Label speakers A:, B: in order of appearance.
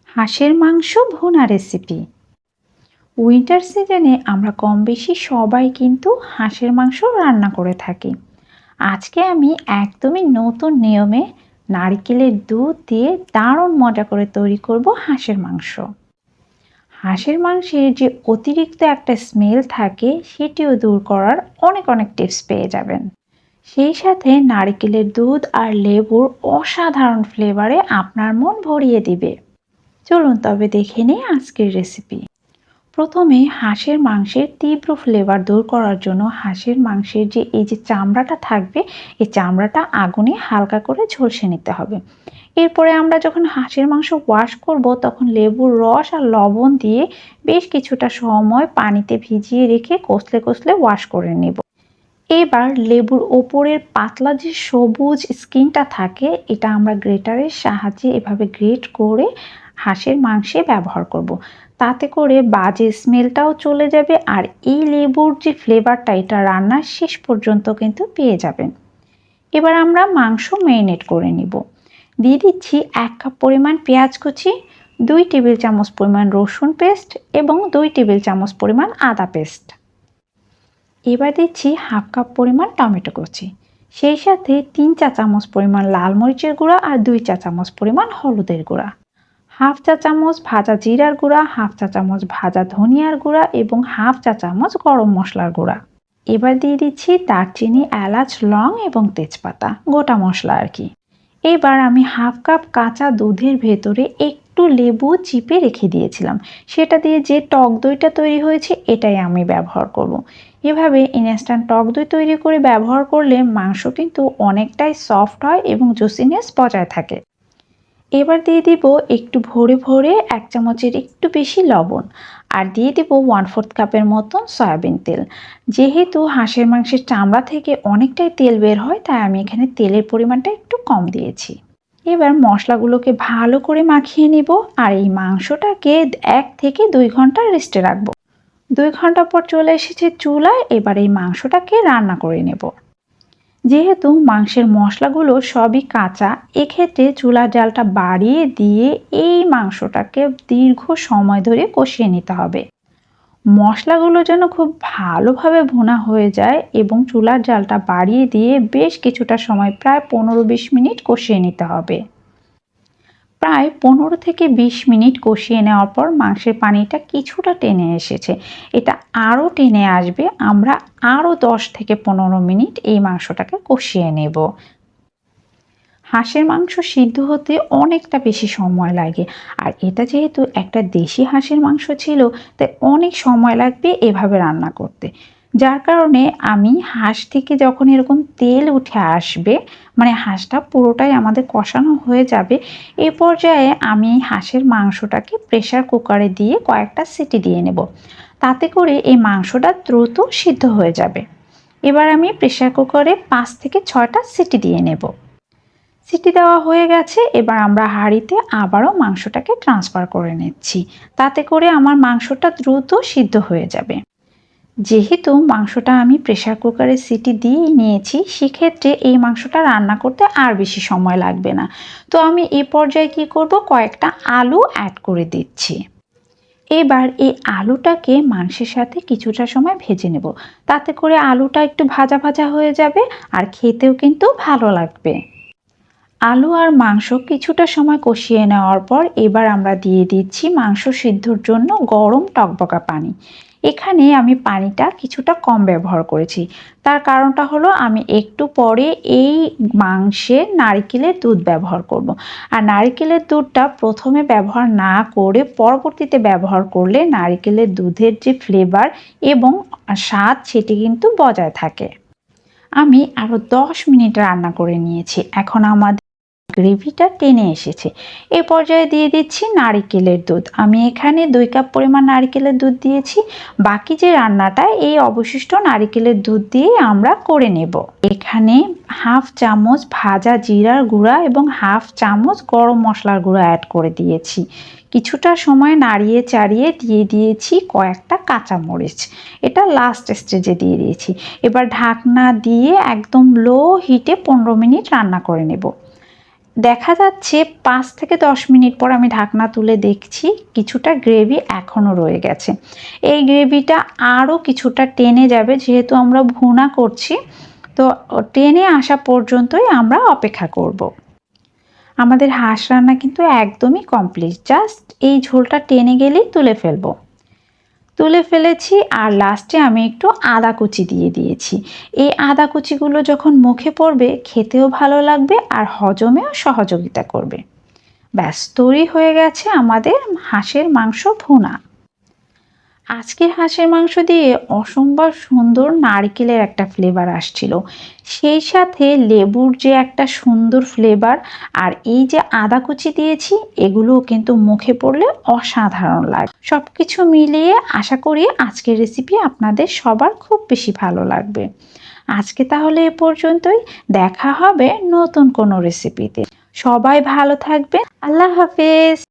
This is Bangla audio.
A: হাঁসের মাংস ভুনা রেসিপি। উইন্টার সিজনে আমরা কম বেশি সবাই কিন্তু হাঁসের মাংস রান্না করে থাকি। আজকে আমি একদমই নতুন নিয়মে নারকেলের দুধ দিয়ে দারুণ মজা করে তৈরি করব হাঁসের মাংস। হাঁসের মাংসের যে অতিরিক্ত একটা স্মেল থাকে সেটিও দূর করার অনেক অনেক টিপস পেয়ে যাবেন। সেই সাথে নারকেলের দুধ আর লেবুর অসাধারণ ফ্লেভারে আপনার মন ভরিয়ে দিবে। চলুন তবে দেখে নিই আজকের রেসিপি। প্রথমে হাঁসের মাংসের তীব্র ফ্লেভার দূর করার জন্য হাঁসের মাংসের যে চামড়াটা থাকবে, এই চামড়াটা আগুনে হালকা করে ঝলসে নিতে হবে। এরপরে আমরা যখন হাঁসের মাংস ওয়াশ করব তখন লেবুর রস আর লবণ দিয়ে বেশ কিছুটা সময় পানিতে ভিজিয়ে রেখে কষলে কষলে ওয়াশ করে নেব। এবার লেবুর ওপরের পাতলা যে সবুজ স্কিনটা থাকে এটা আমরা গ্রেটারের সাহায্যে এভাবে গ্রেট করে হাঁসের মাংসে ব্যবহার করব। তাতে করে বাজে স্মেলটাও চলে যাবে আর এই লেবুর যে ফ্লেভারটা এটা রান্নার শেষ পর্যন্ত কিন্তু পেয়ে যাবেন। এবার আমরা মাংস ম্যারিনেট করে নিব। দিয়ে দিচ্ছি 1 কাপ পরিমাণ পেঁয়াজ কুচি, 2 টেবিল চামচ পরিমাণ রসুন পেস্ট এবং 2 টেবিল চামচ পরিমাণ আদা পেস্ট। এবার দিচ্ছি 1/2 কাপ পরিমাণ টমেটো কুচি, সেই সাথে 3 চা চামচ পরিমাণ লাল মরিচের গুঁড়া আর 2 চা চামচ পরিমাণ হলুদের গুঁড়া, 1/2 চা চামচ ভাজা জিরার গুঁড়া, 1/2 চা চামচ ভাজা ধনিয়ার গুঁড়া এবং 1/2 চা চামচ গরম মশলার গুঁড়া। এবার দিয়ে দিচ্ছি দারচিনি, এলাচ, লং এবং তেজপাতা, গোটা মশলা আর কি। এবার আমি 1/2 কাপ কাঁচা দুধের ভেতরে একটু লেবু চিপে রেখে দিয়েছিলাম, সেটা দিয়ে যে টক দইটা তৈরি হয়েছে এটাই আমি ব্যবহার করব। এভাবে ইনস্ট্যান্ট টক দই তৈরি করে ব্যবহার করলে মাংস কিন্তু অনেকটাই সফট হয় এবং জুসিনেস বজায় থাকে। এবার দিয়ে দিব একটু ভরে ভরে 1 চামচের একটু বেশি লবণ আর দিয়ে দেব 1/4 কাপের মতন সয়াবিন তেল। যেহেতু হাঁসের মাংসের চামড়া থেকে অনেকটাই তেল বের হয় তাই আমি এখানে তেলের পরিমাণটা একটু কম দিয়েছি। এবার মশলাগুলোকে ভালো করে মাখিয়ে নেব আর এই মাংসটাকে 1 থেকে 2 ঘন্টা রেস্টে রাখবো। 2 ঘন্টা পর চলে এসেছে চুলায়, এবার এই মাংসটাকে রান্না করে নেব। যেহেতু মাংসের মশলাগুলো সবই কাঁচা, এক্ষেত্রে চুলার জালটা বাড়িয়ে দিয়ে এই মাংসটাকে দীর্ঘ সময় ধরে কষিয়ে নিতে হবে। মশলাগুলো যেন খুব ভালোভাবে ভুনা হয়ে যায় এবং চুলার জালটা বাড়িয়ে দিয়ে বেশ কিছুটা সময় প্রায় 15-20 মিনিট কষিয়ে নিতে হবে। প্রায় 15 থেকে 20 মিনিট কষিয়ে নেওয়ার পর মাংসের পানিটা কিছুটা টেনে এসেছে, এটা আরও টেনে আসবে। আমরা আরও 10 থেকে 15 মিনিট এই মাংসটাকে কষিয়ে নেব। হাঁসের মাংস সিদ্ধ হতে অনেকটা বেশি সময় লাগে আর এটা যেহেতু একটা দেশি হাঁসের মাংস ছিল তাই অনেক সময় লাগবে এভাবে রান্না করতে। যার কারণে আমি হাঁস থেকে যখন এরকম তেল উঠে আসবে, মানে হাঁসটা পুরোটাই আমাদের কষানো হয়ে যাবে, এই পর্যায়ে আমি হাঁসের মাংসটাকে প্রেসার কুকারে দিয়ে কয়েকটা সিটি দিয়ে নেব। তাতে করে এই মাংসটা দ্রুত সিদ্ধ হয়ে যাবে। এবার আমি প্রেসার কুকারে 5 থেকে 6টা সিটি দিয়ে নেব। সিটি দেওয়া হয়ে গেছে, এবার আমরা হাঁড়িতে আবারও মাংসটাকে ট্রান্সফার করে নিচ্ছি। তাতে করে আমার মাংসটা দ্রুত সিদ্ধ হয়ে যাবে। যেহেতু মাংসটা আমি প্রেসার কুকারে সিটি দিয়েই নিয়েছি, সেক্ষেত্রে এই মাংসটা রান্না করতে আর বেশি সময় লাগবে না। তো আমি এই পর্যায়ে কি করব, কয়েকটা আলু অ্যাড করে দিচ্ছি। এবার এই আলুটাকে মাংসের সাথে কিছুটা সময় ভেজে নেব। তাতে করে আলুটা একটু ভাজা ভাজা হয়ে যাবে আর খেতেও কিন্তু ভালো লাগবে। আলু আর মাংস কিছুটা সময় কষিয়ে নেওয়ার পর এবার আমরা দিয়ে দিচ্ছি মাংস সিদ্ধর জন্য গরম টকবকা পানি। এখানে আমি পানিটা কিছুটা কম ব্যবহার করেছি, তার কারণটা হলো আমি একটু পরে এই মাংসে নারকেলের দুধ ব্যবহার করব। আর নারকেলের দুধটা প্রথমে ব্যবহার না করে পরবর্তীতে ব্যবহার করলে নারকেলের দুধের যে ফ্লেভার এবং স্বাদ সেটি কিন্তু বজায় থাকে। আমি আরও 10 মিনিট রান্না করে নিয়েছি, এখন আমাদের গ্রেভিটা টেনে এসেছে। এই পর্যায়ে দিয়ে দিচ্ছি নারকেলের দুধ। আমি এখানে 2 কাপ পরিমাণ নারকেলের দুধ দিয়েছি। বাকি যে রান্নাটা এই অবশিষ্ট নারকেলের দুধ দিয়ে আমরা করে নেব। এখানে 1/2 চামচ ভাজা জিরার গুঁড়া এবং 1/2 চামচ গরম মশলার গুঁড়া অ্যাড করে দিয়েছি। কিছুটা সময় নাড়িয়ে চাড়িয়ে দিয়ে দিয়েছি কয়েকটা কাঁচামরিচ, এটা লাস্ট স্টেজে দিয়ে দিয়েছি। এবার ঢাকনা দিয়ে একদম লো হিটে 15 মিনিট রান্না করে নেব। দেখা যাচ্ছে 5 থেকে 10 মিনিট পর আমি ঢাকনা তুলে দেখছি কিছুটা গ্রেভি এখনও রয়ে গেছে। এই গ্রেভিটা আরও কিছুটা টেনে যাবে, যেহেতু আমরা ভুনা করছি, তো টেনে আসা পর্যন্তই আমরা অপেক্ষা করব। আমাদের হাঁস রান্না কিন্তু একদমই কমপ্লিট, জাস্ট এই ঝোলটা টেনে গেলেই তুলে ফেলেছি। আর লাস্টে আমি একটু আদা কুচি দিয়ে দিয়েছি। এই আদা কুচিগুলো যখন মুখে পড়বে খেতেও ভালো লাগবে আর হজমেও সহযোগিতা করবে। ব্যাস, তৈরি হয়ে গেছে আমাদের হাঁসের মাংস ভুনা। আজকের হাঁসের মাংস দিয়ে অসম্ভব সুন্দর নারকেলের একটা ফ্লেভার আসছিল, সেই সাথে লেবুর যে একটা সুন্দর ফ্লেভার, আর এই যে আদা কুচি দিয়েছি, এগুলোও কিন্তু মুখে পড়লে অসাধারণ লাগে। সব কিছু মিলিয়ে আশা করি আজকের রেসিপি আপনাদের সবার খুব বেশি ভালো লাগবে। আজকে তাহলে এ পর্যন্তই, দেখা হবে নতুন কোনো রেসিপিতে। সবাই ভালো থাকবেন, আল্লাহ হাফেজ।